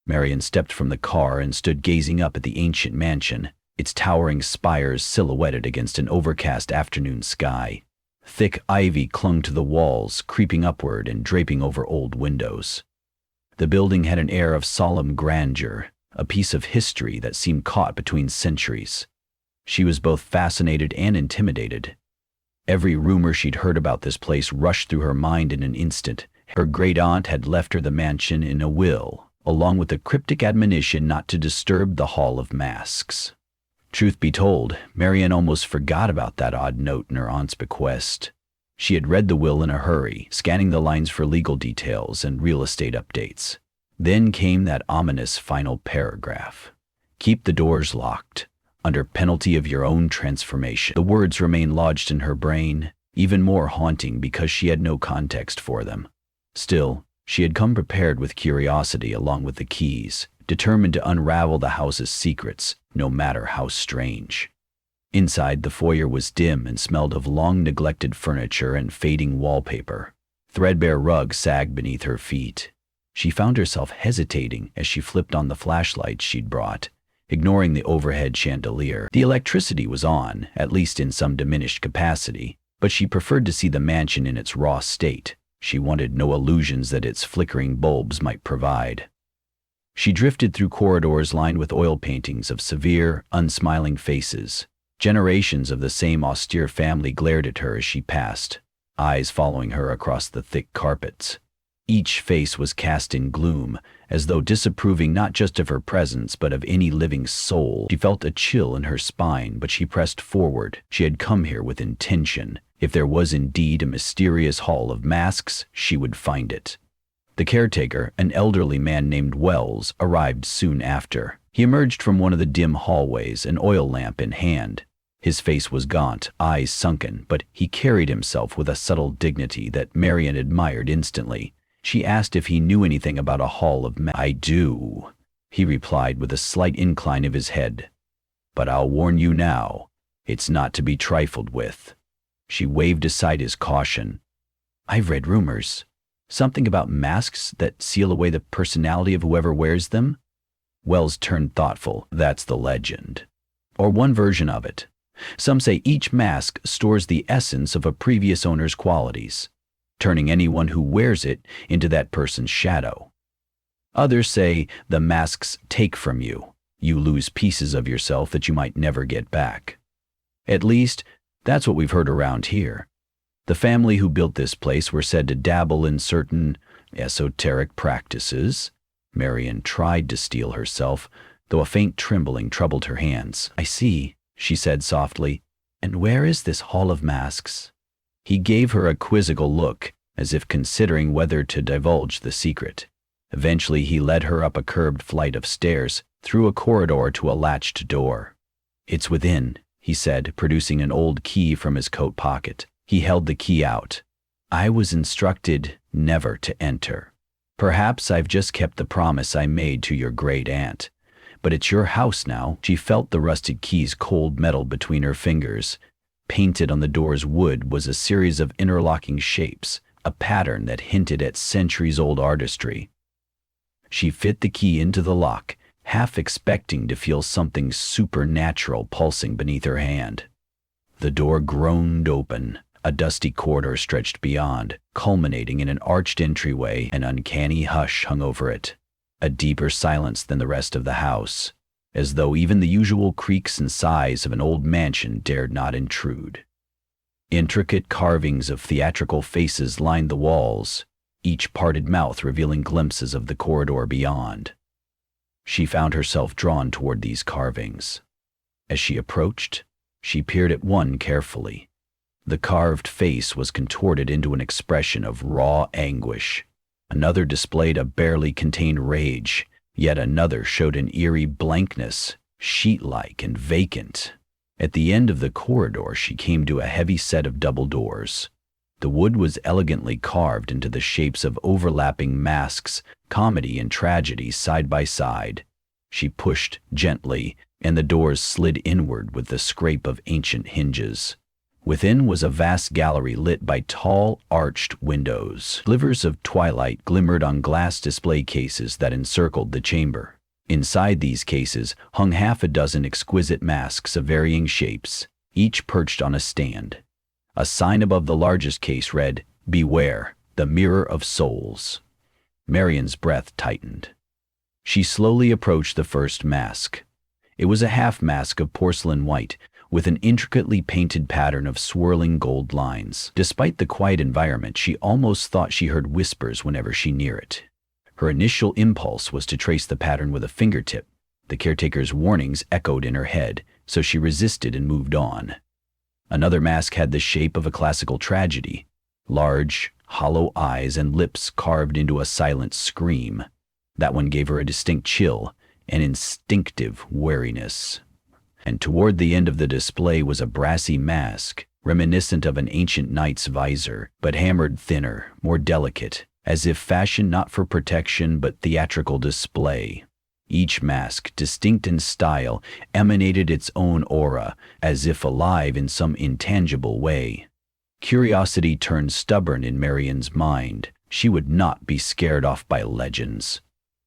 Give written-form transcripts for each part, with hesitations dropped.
Marian stepped from the car and stood gazing up at the ancient mansion, its towering spires silhouetted against an overcast afternoon sky. Thick ivy clung to the walls, creeping upward and draping over old windows. The building had an air of solemn grandeur, a piece of history that seemed caught between centuries. She was both fascinated and intimidated. Every rumor she'd heard about this place rushed through her mind in an instant. Her great-aunt had left her the mansion in a will, along with a cryptic admonition not to disturb the Hall of Masks. Truth be told, Marian almost forgot about that odd note in her aunt's bequest. She had read the will in a hurry, scanning the lines for legal details and real estate updates. Then came that ominous final paragraph. Keep the doors locked, under penalty of your own transformation. The words remained lodged in her brain, even more haunting because she had no context for them. Still, she had come prepared with curiosity along with the keys, determined to unravel the house's secrets, no matter how strange. Inside, the foyer was dim and smelled of long-neglected furniture and fading wallpaper. Threadbare rugs sagged beneath her feet. She found herself hesitating as she flipped on the flashlight she'd brought, ignoring the overhead chandelier. The electricity was on, at least in some diminished capacity, but she preferred to see the mansion in its raw state. She wanted no illusions that its flickering bulbs might provide. She drifted through corridors lined with oil paintings of severe, unsmiling faces. Generations of the same austere family glared at her as she passed, eyes following her across the thick carpets. Each face was cast in gloom, as though disapproving not just of her presence but of any living soul. She felt a chill in her spine, but she pressed forward. She had come here with intention. If there was indeed a mysterious Hall of Masks, she would find it. The caretaker, an elderly man named Wells, arrived soon after. He emerged from one of the dim hallways, an oil lamp in hand. His face was gaunt, eyes sunken, but he carried himself with a subtle dignity that Marian admired instantly. She asked if he knew anything about a Hall of Masks. "I do," he replied with a slight incline of his head. "But I'll warn you now, it's not to be trifled with." She waved aside his caution. "I've read rumors. Something about masks that seal away the personality of whoever wears them?" Wells turned thoughtful. "That's the legend. Or one version of it. Some say each mask stores the essence of a previous owner's qualities, turning anyone who wears it into that person's shadow. Others say the masks take from you. You lose pieces of yourself that you might never get back. At least, that's what we've heard around here. The family who built this place were said to dabble in certain esoteric practices." Marian tried to steel herself, though a faint trembling troubled her hands. "I see," she said softly. "And where is this Hall of Masks?" He gave her a quizzical look, as if considering whether to divulge the secret. Eventually he led her up a curved flight of stairs, through a corridor to a latched door. "It's within," he said, producing an old key from his coat pocket. He held the key out. "I was instructed never to enter. Perhaps I've just kept the promise I made to your great-aunt. But it's your house now." She felt the rusted key's cold metal between her fingers. Painted on the door's wood was a series of interlocking shapes, a pattern that hinted at centuries-old artistry. She fit the key into the lock, half expecting to feel something supernatural pulsing beneath her hand. The door groaned open. A dusty corridor stretched beyond, culminating in an arched entryway. An uncanny hush hung over it, a deeper silence than the rest of the house, as though even the usual creaks and sighs of an old mansion dared not intrude. Intricate carvings of theatrical faces lined the walls, each parted mouth revealing glimpses of the corridor beyond. She found herself drawn toward these carvings. As she approached, she peered at one carefully. The carved face was contorted into an expression of raw anguish. Another displayed a barely contained rage. Yet another showed an eerie blankness, sheet-like and vacant. At the end of the corridor she came to a heavy set of double doors. The wood was elegantly carved into the shapes of overlapping masks, comedy and tragedy side by side. She pushed gently, and the doors slid inward with the scrape of ancient hinges. Within was a vast gallery lit by tall, arched windows. Slivers of twilight glimmered on glass display cases that encircled the chamber. Inside these cases hung half a dozen exquisite masks of varying shapes, each perched on a stand. A sign above the largest case read, "Beware, the Mirror of Souls." Marian's breath tightened. She slowly approached the first mask. It was a half mask of porcelain white, with an intricately painted pattern of swirling gold lines. Despite the quiet environment, she almost thought she heard whispers whenever she near it. Her initial impulse was to trace the pattern with a fingertip. The caretaker's warnings echoed in her head, so she resisted and moved on. Another mask had the shape of a classical tragedy. Large, hollow eyes and lips carved into a silent scream. That one gave her a distinct chill, an instinctive wariness. And toward the end of the display was a brassy mask, reminiscent of an ancient knight's visor, but hammered thinner, more delicate, as if fashioned not for protection but theatrical display. Each mask, distinct in style, emanated its own aura, as if alive in some intangible way. Curiosity turned stubborn in Marian's mind. She would not be scared off by legends.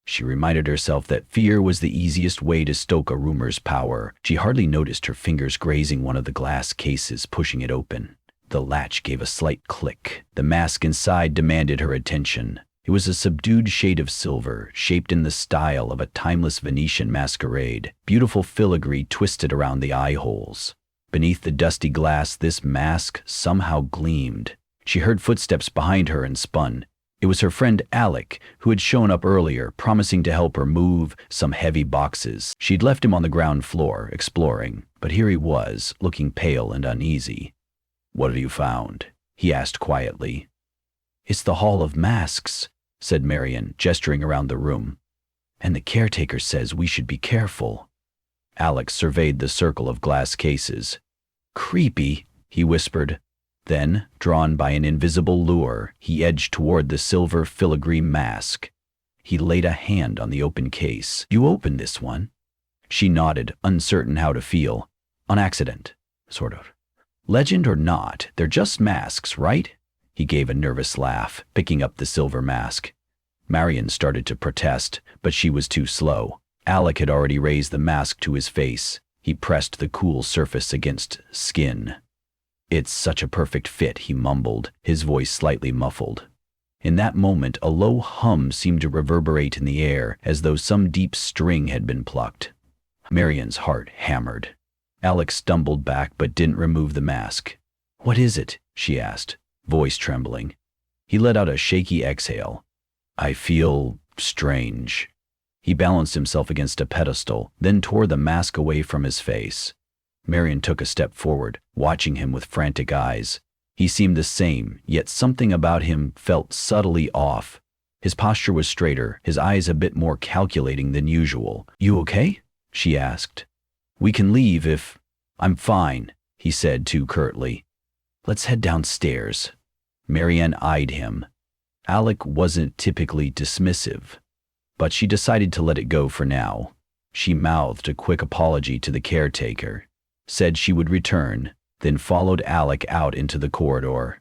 She reminded herself that fear was the easiest way to stoke a rumor's power. She hardly noticed her fingers grazing one of the glass cases, pushing it open. The latch gave a slight click. The mask inside demanded her attention. It was a subdued shade of silver, shaped in the style of a timeless Venetian masquerade. Beautiful filigree twisted around the eye holes. Beneath the dusty glass, this mask somehow gleamed. She heard footsteps behind her and spun. It was her friend Alec, who had shown up earlier, promising to help her move some heavy boxes. She'd left him on the ground floor, exploring, but here he was, looking pale and uneasy. "What have you found?" he asked quietly. "It's the Hall of Masks," said Marian, gesturing around the room. "And the caretaker says we should be careful." Alex surveyed the circle of glass cases. "Creepy," he whispered. Then, drawn by an invisible lure, he edged toward the silver filigree mask. He laid a hand on the open case. "You opened this one?" She nodded, uncertain how to feel. "On accident, sort of. Legend or not, they're just masks, right?" He gave a nervous laugh, picking up the silver mask. Marian started to protest, but she was too slow. Alec had already raised the mask to his face. He pressed the cool surface against skin. "It's such a perfect fit," he mumbled, his voice slightly muffled. In that moment, a low hum seemed to reverberate in the air, as though some deep string had been plucked. Marian's heart hammered. Alex stumbled back but didn't remove the mask. "What is it?" she asked, voice trembling. He let out a shaky exhale. "I feel strange." He balanced himself against a pedestal, then tore the mask away from his face. Marian took a step forward, watching him with frantic eyes. He seemed the same, yet something about him felt subtly off. His posture was straighter, his eyes a bit more calculating than usual. "You okay?" she asked. "We can leave if—" "I'm fine," he said too curtly. "Let's head downstairs." Marian eyed him. Alec wasn't typically dismissive, but she decided to let it go for now. She mouthed a quick apology to the caretaker, said she would return, then followed Alec out into the corridor.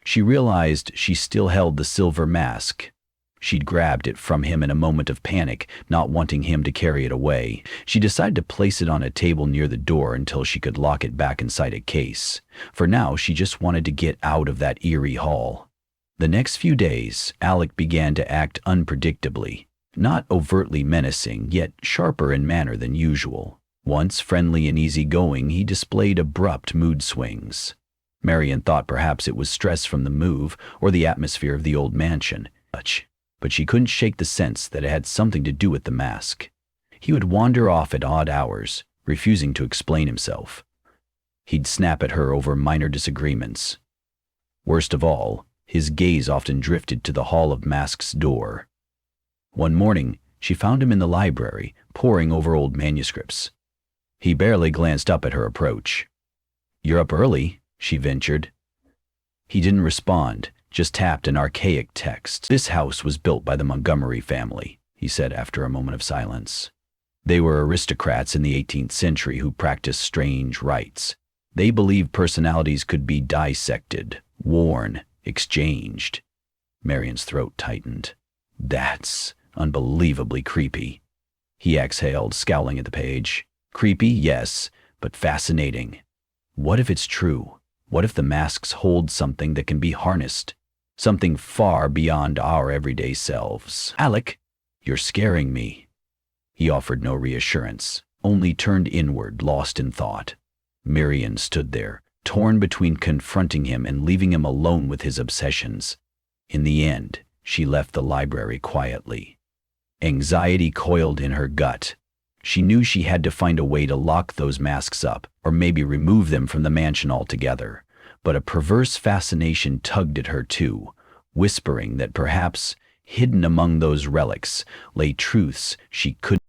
She realized she still held the silver mask. She'd grabbed it from him in a moment of panic, not wanting him to carry it away. She decided to place it on a table near the door until she could lock it back inside a case. For now, she just wanted to get out of that eerie hall. The next few days, Alec began to act unpredictably. Not overtly menacing, yet sharper in manner than usual. Once friendly and easygoing, he displayed abrupt mood swings. Marian thought perhaps it was stress from the move or the atmosphere of the old mansion. But she couldn't shake the sense that it had something to do with the mask. He would wander off at odd hours, refusing to explain himself. He'd snap at her over minor disagreements. Worst of all, his gaze often drifted to the Hall of Masks door. One morning, she found him in the library, poring over old manuscripts. He barely glanced up at her approach. "You're up early," she ventured. He didn't respond, just tapped an archaic text. "This house was built by the Montgomery family," he said after a moment of silence. "They were aristocrats in the 18th century who practiced strange rites. They believed personalities could be dissected, worn, exchanged. Marion's throat tightened. That's unbelievably creepy. He exhaled, scowling at the page. Creepy, yes, but fascinating. What if it's true? What if the masks hold something that can be harnessed? Something far beyond our everyday selves. Alec, you're scaring me. He offered no reassurance, only turned inward, lost in thought. Marion stood there, torn between confronting him and leaving him alone with his obsessions. In the end, she left the library quietly. Anxiety coiled in her gut. She knew she had to find a way to lock those masks up, or maybe remove them from the mansion altogether. But a perverse fascination tugged at her too, whispering that perhaps, hidden among those relics, lay truths she couldn't.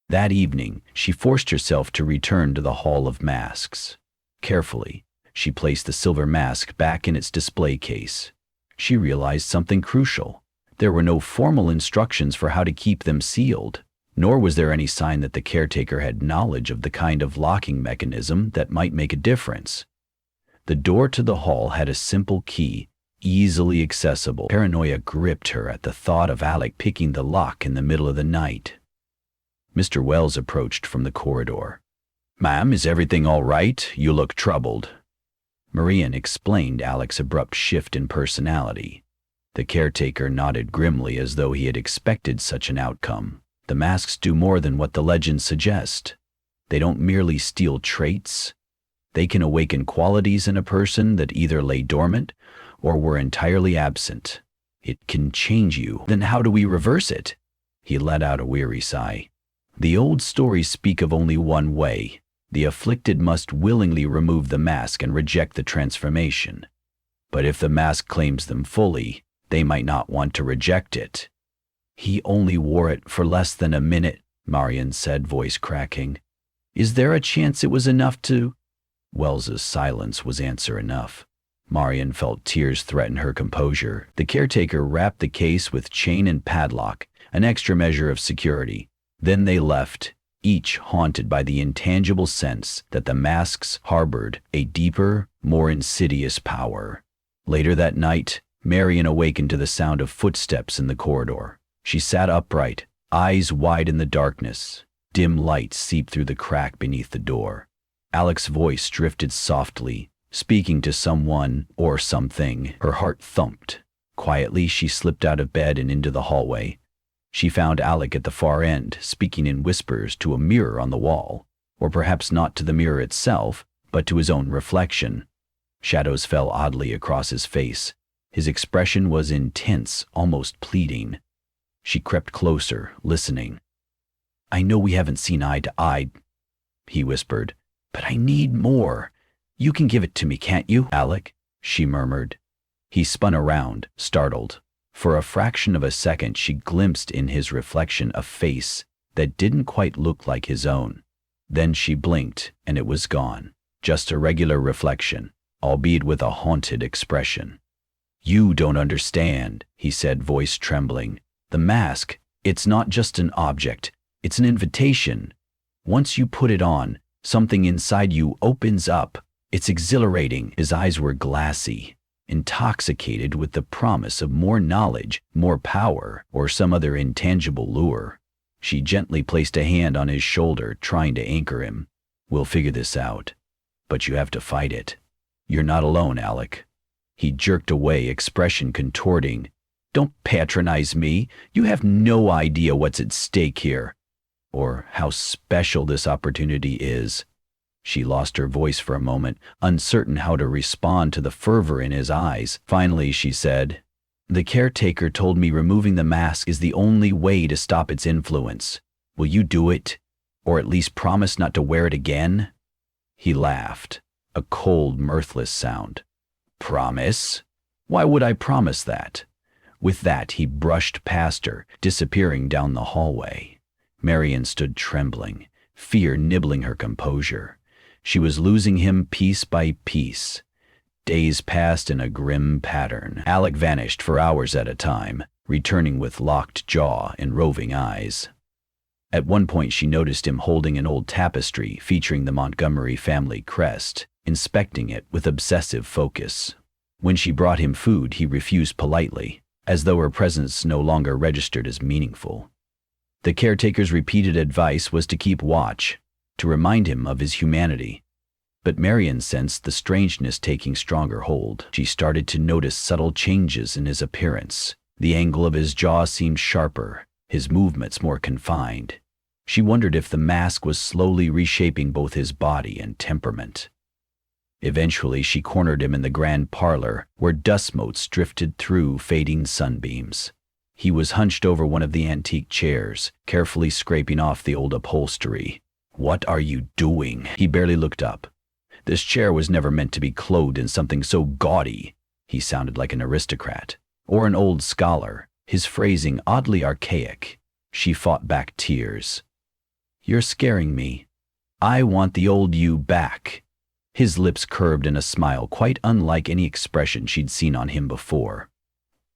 That evening, she forced herself to return to the Hall of Masks. Carefully, she placed the silver mask back in its display case. She realized something crucial. There were no formal instructions for how to keep them sealed, nor was there any sign that the caretaker had knowledge of the kind of locking mechanism that might make a difference. The door to the hall had a simple key, easily accessible. Paranoia gripped her at the thought of Alec picking the lock in the middle of the night. Mr. Wells approached from the corridor. "Ma'am, is everything all right? You look troubled." Marion explained Alec's abrupt shift in personality. The caretaker nodded grimly as though he had expected such an outcome. The masks do more than what the legends suggest. They don't merely steal traits. They can awaken qualities in a person that either lay dormant or were entirely absent. It can change you. Then how do we reverse it? He let out a weary sigh. The old stories speak of only one way. The afflicted must willingly remove the mask and reject the transformation. But if the mask claims them fully, they might not want to reject it. He only wore it for less than a minute, Marion said, voice cracking. Is there a chance it was enough to? Wells's silence was answer enough. Marion felt tears threaten her composure. The caretaker wrapped the case with chain and padlock, an extra measure of security. Then they left, each haunted by the intangible sense that the masks harbored a deeper, more insidious power. Later that night, Marion awakened to the sound of footsteps in the corridor. She sat upright, eyes wide in the darkness. Dim light seeped through the crack beneath the door. Alec's voice drifted softly, speaking to someone or something. Her heart thumped. Quietly, she slipped out of bed and into the hallway. She found Alec at the far end, speaking in whispers to a mirror on the wall, or perhaps not to the mirror itself, but to his own reflection. Shadows fell oddly across his face. His expression was intense, almost pleading. She crept closer, listening. I know we haven't seen eye to eye, he whispered, but I need more. You can give it to me, can't you, Alec? She murmured. He spun around, startled. For a fraction of a second, she glimpsed in his reflection a face that didn't quite look like his own. Then she blinked, and it was gone. Just a regular reflection, albeit with a haunted expression. You don't understand, he said, voice trembling. The mask, it's not just an object, it's an invitation. Once you put it on, something inside you opens up. It's exhilarating. His eyes were glassy, intoxicated with the promise of more knowledge, more power, or some other intangible lure. She gently placed a hand on his shoulder, trying to anchor him. We'll figure this out, but you have to fight it. You're not alone, Alec. He jerked away, expression contorting. Don't patronize me. You have no idea what's at stake here, or how special this opportunity is. She lost her voice for a moment, uncertain how to respond to the fervor in his eyes. Finally, she said, The caretaker told me removing the mask is the only way to stop its influence. Will you do it? Or at least promise not to wear it again? He laughed, a cold, mirthless sound. Promise? Why would I promise that? With that, he brushed past her, disappearing down the hallway. Marion stood trembling, fear nibbling her composure. She was losing him piece by piece. Days passed in a grim pattern. Alec vanished for hours at a time, returning with locked jaw and roving eyes. At one point she noticed him holding an old tapestry featuring the Montgomery family crest, inspecting it with obsessive focus. When she brought him food, he refused politely, as though her presence no longer registered as meaningful. The caretaker's repeated advice was to keep watch, to remind him of his humanity. But Marian sensed the strangeness taking stronger hold. She started to notice subtle changes in his appearance. The angle of his jaw seemed sharper, his movements more confined. She wondered if the mask was slowly reshaping both his body and temperament. Eventually, she cornered him in the grand parlor, where dust motes drifted through fading sunbeams. He was hunched over one of the antique chairs, carefully scraping off the old upholstery. "What are you doing?" He barely looked up. This chair was never meant to be clothed in something so gaudy. He sounded like an aristocrat, or an old scholar, his phrasing oddly archaic. She fought back tears. "You're scaring me. I want the old you back." His lips curved in a smile quite unlike any expression she'd seen on him before.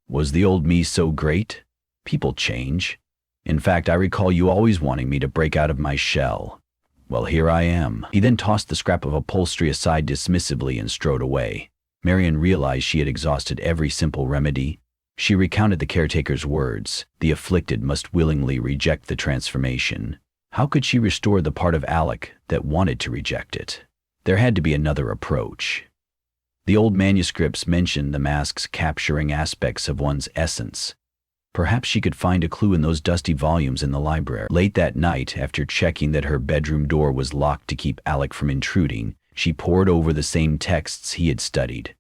"Was the old me so great? People change. In fact, I recall you always wanting me to break out of my shell. Well, here I am." He then tossed the scrap of upholstery aside dismissively and strode away. Marian realized she had exhausted every simple remedy. She recounted the caretaker's words. The afflicted must willingly reject the transformation. How could she restore the part of Alec that wanted to reject it? There had to be another approach. The old manuscripts mentioned the mask's capturing aspects of one's essence. Perhaps she could find a clue in those dusty volumes in the library. Late that night, after checking that her bedroom door was locked to keep Alec from intruding, she pored over the same texts he had studied.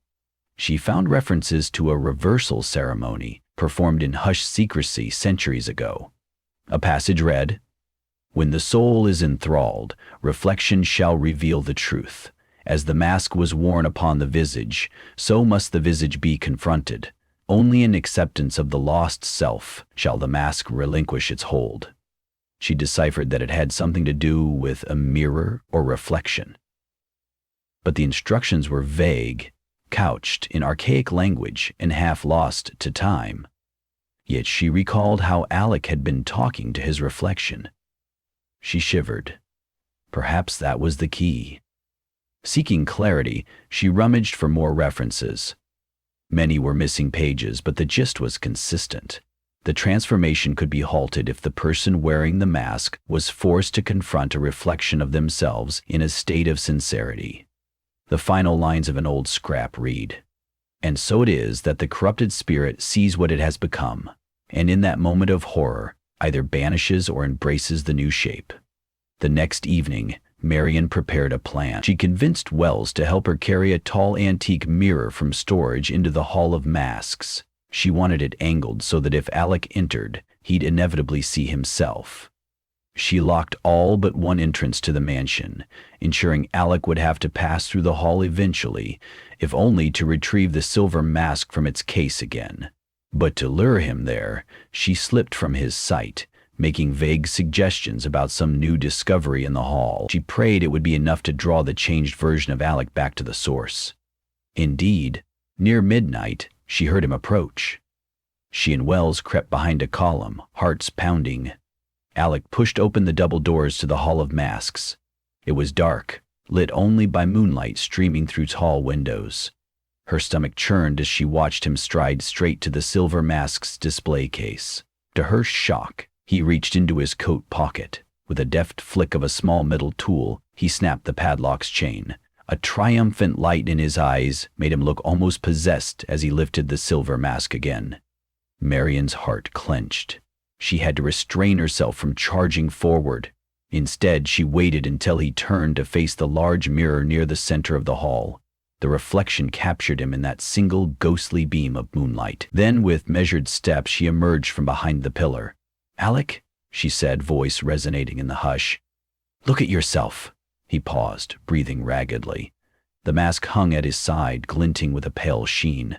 She found references to a reversal ceremony performed in hushed secrecy centuries ago. A passage read, "When the soul is enthralled, reflection shall reveal the truth. As the mask was worn upon the visage, so must the visage be confronted. Only in acceptance of the lost self shall the mask relinquish its hold." She deciphered that it had something to do with a mirror or reflection. But the instructions were vague, couched in archaic language and half lost to time. Yet she recalled how Alec had been talking to his reflection. She shivered. Perhaps that was the key. Seeking clarity, she rummaged for more references. Many were missing pages, but the gist was consistent. The transformation could be halted if the person wearing the mask was forced to confront a reflection of themselves in a state of sincerity. The final lines of an old scrap read, "And so it is that the corrupted spirit sees what it has become, and in that moment of horror, either banishes or embraces the new shape." The next evening, Marian prepared a plan. She convinced Wells to help her carry a tall antique mirror from storage into the Hall of Masks. She wanted it angled so that if Alec entered, he'd inevitably see himself. She locked all but one entrance to the mansion, ensuring Alec would have to pass through the hall eventually, if only to retrieve the silver mask from its case again. But to lure him there, she slipped from his sight, making vague suggestions about some new discovery in the hall. She prayed it would be enough to draw the changed version of Alec back to the source. Indeed, near midnight, she heard him approach. She and Wells crept behind a column, hearts pounding. Alec pushed open the double doors to the Hall of Masks. It was dark, lit only by moonlight streaming through tall windows. Her stomach churned as she watched him stride straight to the silver mask's display case. To her shock, he reached into his coat pocket. With a deft flick of a small metal tool, he snapped the padlock's chain. A triumphant light in his eyes made him look almost possessed as he lifted the silver mask again. Marian's heart clenched. She had to restrain herself from charging forward. Instead, she waited until he turned to face the large mirror near the center of the hall. The reflection captured him in that single ghostly beam of moonlight. Then, with measured steps, she emerged from behind the pillar. "Alec," she said, voice resonating in the hush. "Look at yourself." He paused, breathing raggedly. The mask hung at his side, glinting with a pale sheen.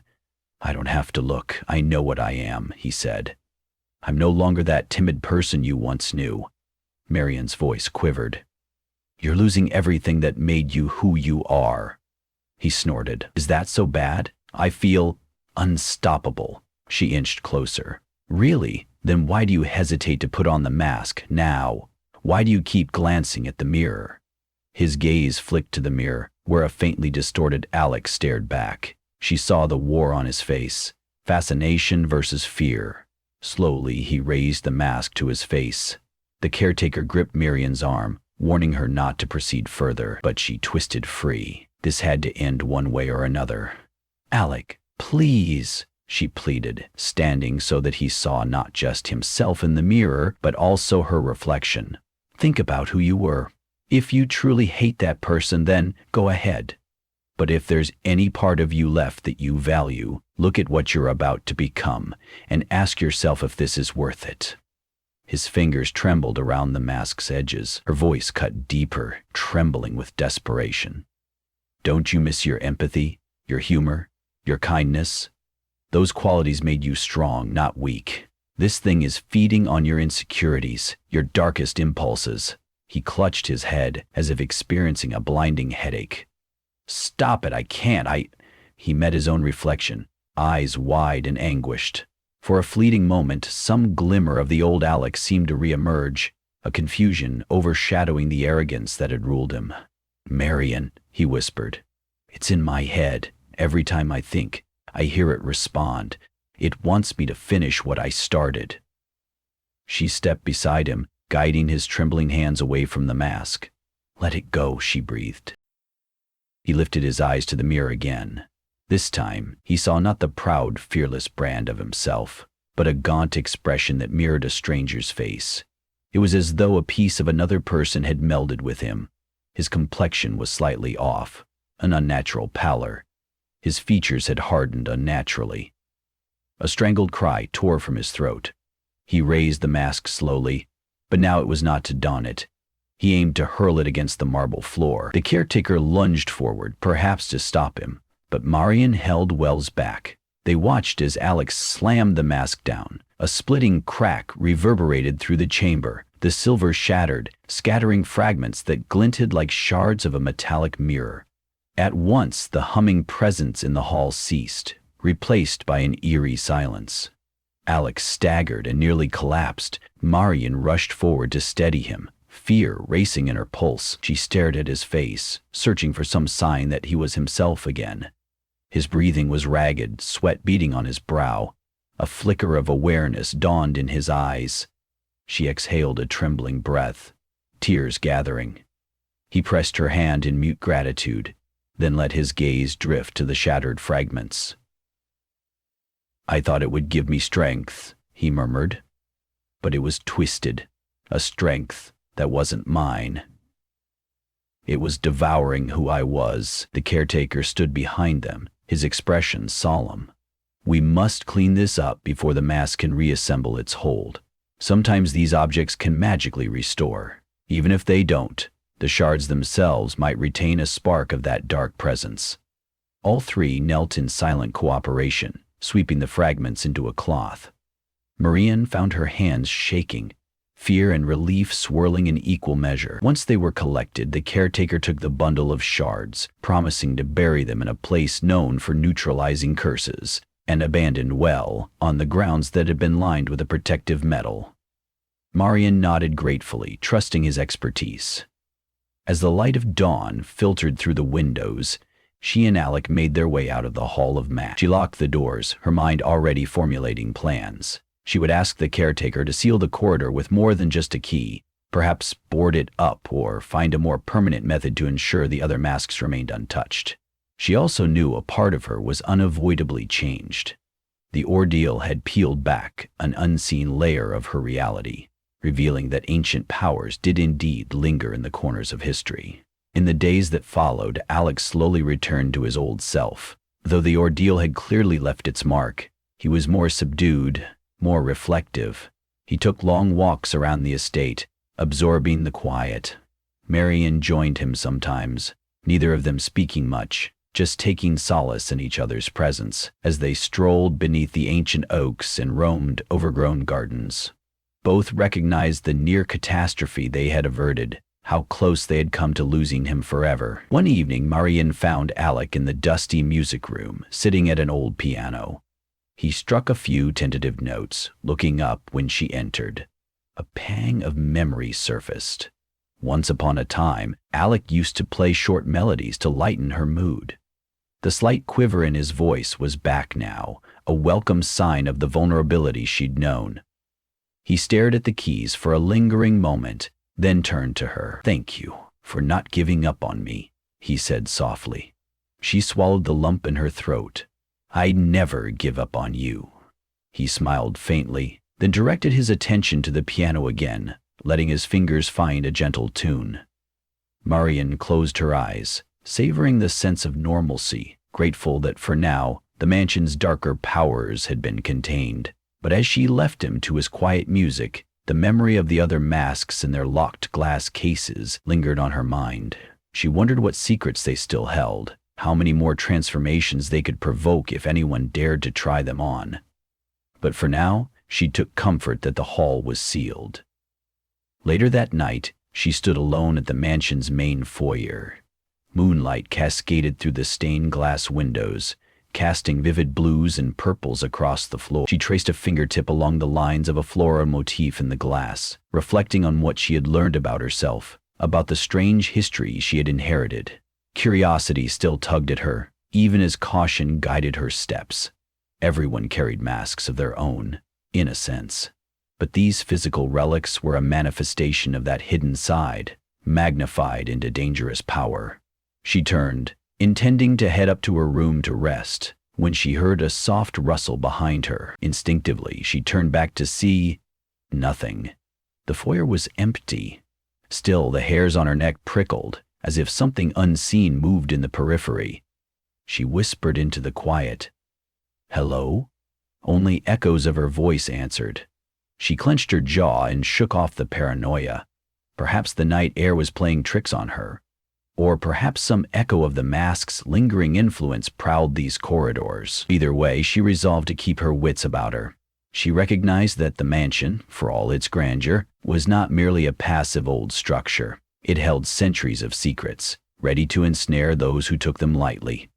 "I don't have to look. I know what I am," he said. "I'm no longer that timid person you once knew." Marian's voice quivered. "You're losing everything that made you who you are." He snorted. "Is that so bad? I feel unstoppable." She inched closer. "Really? Then why do you hesitate to put on the mask now? Why do you keep glancing at the mirror? His gaze flicked to the mirror, where a faintly distorted Alec stared back. She saw the war on his face, fascination versus fear. Slowly, he raised the mask to his face. The caretaker gripped Miriam's arm, warning her not to proceed further, but she twisted free. This had to end one way or another. "Alec, please," she pleaded, standing so that he saw not just himself in the mirror, but also her reflection. "Think about who you were. If you truly hate that person, then go ahead. But if there's any part of you left that you value, look at what you're about to become and ask yourself if this is worth it." His fingers trembled around the mask's edges, her voice cut deeper, trembling with desperation. "Don't you miss your empathy, your humor, your kindness? Those qualities made you strong, not weak. This thing is feeding on your insecurities, your darkest impulses." He clutched his head as if experiencing a blinding headache. "Stop it, I can't, He met his own reflection, eyes wide and anguished. For a fleeting moment, some glimmer of the old Alec seemed to reemerge, a confusion overshadowing the arrogance that had ruled him. "Marian," he whispered, "it's in my head. Every time I think, I hear it respond. It wants me to finish what I started." She stepped beside him, guiding his trembling hands away from the mask. "Let it go," she breathed. He lifted his eyes to the mirror again. This time, he saw not the proud, fearless brand of himself, but a gaunt expression that mirrored a stranger's face. It was as though a piece of another person had melded with him. His complexion was slightly off, an unnatural pallor. His features had hardened unnaturally. A strangled cry tore from his throat. He raised the mask slowly, but now it was not to don it. He aimed to hurl it against the marble floor. The caretaker lunged forward, perhaps to stop him, but Marian held Wells back. They watched as Alex slammed the mask down. A splitting crack reverberated through the chamber. The silver shattered, scattering fragments that glinted like shards of a metallic mirror. At once, the humming presence in the hall ceased, replaced by an eerie silence. Alex staggered and nearly collapsed. Marian rushed forward to steady him, fear racing in her pulse. She stared at his face, searching for some sign that he was himself again. His breathing was ragged, sweat beading on his brow. A flicker of awareness dawned in his eyes. She exhaled a trembling breath, tears gathering. He pressed her hand in mute gratitude, then let his gaze drift to the shattered fragments. "I thought it would give me strength," he murmured. "But it was twisted, a strength that wasn't mine. It was devouring who I was." The caretaker stood behind them, his expression solemn. "We must clean this up before the mask can reassemble its hold. Sometimes these objects can magically restore. Even if they don't, the shards themselves might retain a spark of that dark presence." All three knelt in silent cooperation, sweeping the fragments into a cloth. Marian found her hands shaking, fear and relief swirling in equal measure. Once they were collected, the caretaker took the bundle of shards, promising to bury them in a place known for neutralizing curses, and abandoned well, on the grounds that had been lined with a protective metal. Marian nodded gratefully, trusting his expertise. As the light of dawn filtered through the windows, she and Alec made their way out of the Hall of Magic. She locked the doors, her mind already formulating plans. She would ask the caretaker to seal the corridor with more than just a key, perhaps board it up or find a more permanent method to ensure the other masks remained untouched. She also knew a part of her was unavoidably changed. The ordeal had peeled back an unseen layer of her reality, revealing that ancient powers did indeed linger in the corners of history. In the days that followed, Alex slowly returned to his old self. Though the ordeal had clearly left its mark, he was more subdued, more reflective. He took long walks around the estate, absorbing the quiet. Marian joined him sometimes, neither of them speaking much, just taking solace in each other's presence as they strolled beneath the ancient oaks and roamed overgrown gardens. Both recognized the near catastrophe they had averted, how close they had come to losing him forever. One evening, Marian found Alec in the dusty music room, sitting at an old piano. He struck a few tentative notes, looking up when she entered. A pang of memory surfaced. Once upon a time, Alec used to play short melodies to lighten her mood. The slight quiver in his voice was back now, a welcome sign of the vulnerability she'd known. He stared at the keys for a lingering moment, then turned to her. "Thank you for not giving up on me," he said softly. She swallowed the lump in her throat. "I'd never give up on you." He smiled faintly, then directed his attention to the piano again, letting his fingers find a gentle tune. Marian closed her eyes, savoring the sense of normalcy, grateful that for now the mansion's darker powers had been contained. But as she left him to his quiet music, the memory of the other masks in their locked glass cases lingered on her mind. She wondered what secrets they still held, how many more transformations they could provoke if anyone dared to try them on. But for now, she took comfort that the hall was sealed. Later that night, she stood alone at the mansion's main foyer. Moonlight cascaded through the stained glass windows, casting vivid blues and purples across the floor. She traced a fingertip along the lines of a floral motif in the glass, reflecting on what she had learned about herself, about the strange history she had inherited. Curiosity still tugged at her, even as caution guided her steps. Everyone carried masks of their own, in a sense. But these physical relics were a manifestation of that hidden side, magnified into dangerous power. She turned, intending to head up to her room to rest, when she heard a soft rustle behind her. Instinctively, she turned back to see nothing. The foyer was empty. Still, the hairs on her neck prickled, as if something unseen moved in the periphery. She whispered into the quiet. "Hello?" Only echoes of her voice answered. She clenched her jaw and shook off the paranoia. Perhaps the night air was playing tricks on her. Or perhaps some echo of the mask's lingering influence prowled these corridors. Either way, she resolved to keep her wits about her. She recognized that the mansion, for all its grandeur, was not merely a passive old structure. It held centuries of secrets, ready to ensnare those who took them lightly.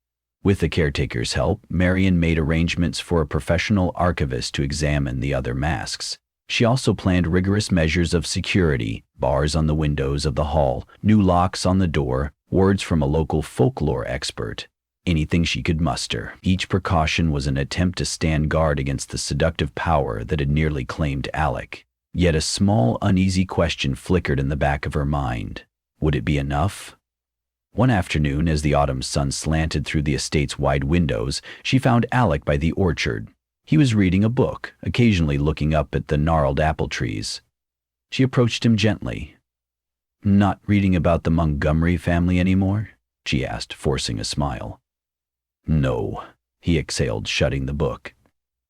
With the caretaker's help, Marian made arrangements for a professional archivist to examine the other masks. She also planned rigorous measures of security, bars on the windows of the hall, new locks on the door, words from a local folklore expert, anything she could muster. Each precaution was an attempt to stand guard against the seductive power that had nearly claimed Alec. Yet a small, uneasy question flickered in the back of her mind. Would it be enough? One afternoon, as the autumn sun slanted through the estate's wide windows, she found Alec by the orchard. He was reading a book, occasionally looking up at the gnarled apple trees. She approached him gently. "Not reading about the Montgomery family anymore?" she asked, forcing a smile. "No," he exhaled, shutting the book.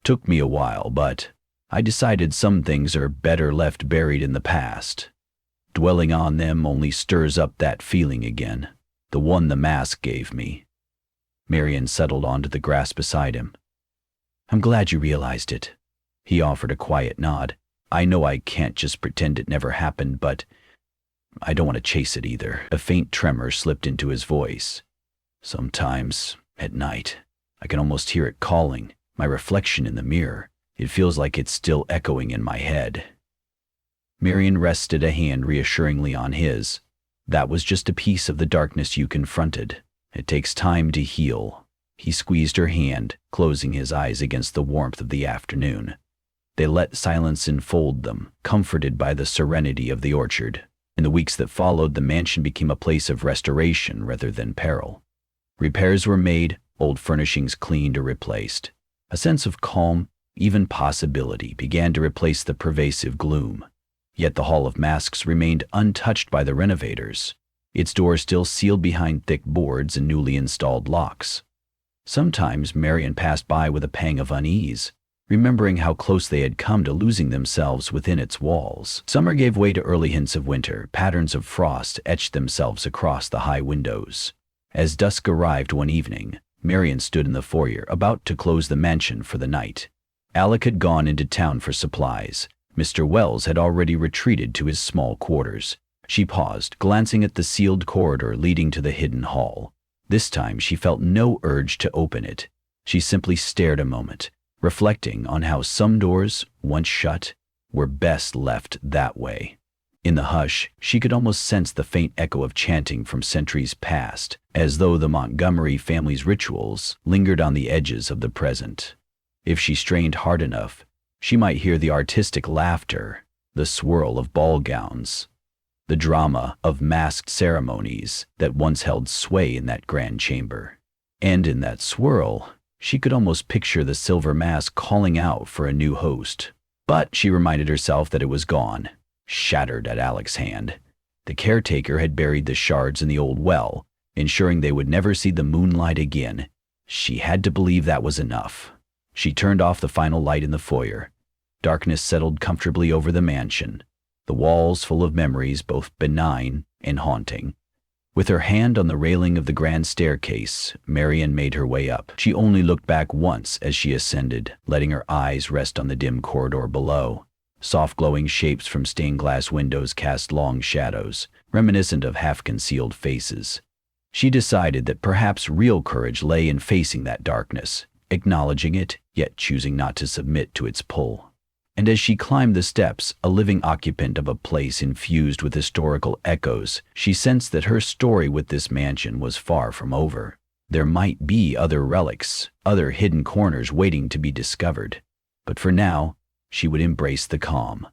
"Took me a while, but I decided some things are better left buried in the past. Dwelling on them only stirs up that feeling again, the one the mask gave me." Marian settled onto the grass beside him. "I'm glad you realized it." He offered a quiet nod. "I know I can't just pretend it never happened, but I don't want to chase it either." A faint tremor slipped into his voice. "Sometimes, at night, I can almost hear it calling, my reflection in the mirror. It feels like it's still echoing in my head." Marian rested a hand reassuringly on his. "That was just a piece of the darkness you confronted. It takes time to heal." He squeezed her hand, closing his eyes against the warmth of the afternoon. They let silence enfold them, comforted by the serenity of the orchard. In the weeks that followed, the mansion became a place of restoration rather than peril. Repairs were made, old furnishings cleaned or replaced. A sense of calm, even possibility, began to replace the pervasive gloom. Yet the Hall of Masks remained untouched by the renovators, its doors still sealed behind thick boards and newly installed locks. Sometimes Marian passed by with a pang of unease, remembering how close they had come to losing themselves within its walls. Summer gave way to early hints of winter. Patterns of frost etched themselves across the high windows. As dusk arrived one evening, Marian stood in the foyer, about to close the mansion for the night. Alec had gone into town for supplies. Mr. Wells had already retreated to his small quarters. She paused, glancing at the sealed corridor leading to the hidden hall. This time she felt no urge to open it. She simply stared a moment, reflecting on how some doors, once shut, were best left that way. In the hush, she could almost sense the faint echo of chanting from centuries past, as though the Montgomery family's rituals lingered on the edges of the present. If she strained hard enough, she might hear the artistic laughter, the swirl of ball gowns, the drama of masked ceremonies that once held sway in that grand chamber. And in that swirl, she could almost picture the silver mask calling out for a new host. But she reminded herself that it was gone, shattered at Alec's hand. The caretaker had buried the shards in the old well, ensuring they would never see the moonlight again. She had to believe that was enough. She turned off the final light in the foyer. Darkness settled comfortably over the mansion, the walls full of memories both benign and haunting. With her hand on the railing of the grand staircase, Marian made her way up. She only looked back once as she ascended, letting her eyes rest on the dim corridor below. Soft glowing shapes from stained glass windows cast long shadows, reminiscent of half-concealed faces. She decided that perhaps real courage lay in facing that darkness, acknowledging it, yet choosing not to submit to its pull. And as she climbed the steps, a living occupant of a place infused with historical echoes, she sensed that her story with this mansion was far from over. There might be other relics, other hidden corners waiting to be discovered. But for now, she would embrace the calm.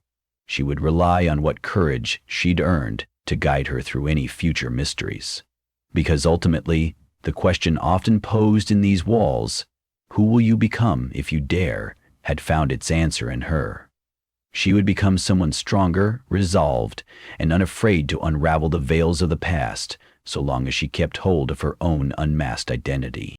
She would rely on what courage she'd earned to guide her through any future mysteries. Because ultimately, the question often posed in these walls, "Who will you become if you dare?" had found its answer in her. She would become someone stronger, resolved, and unafraid to unravel the veils of the past, so long as she kept hold of her own unmasked identity.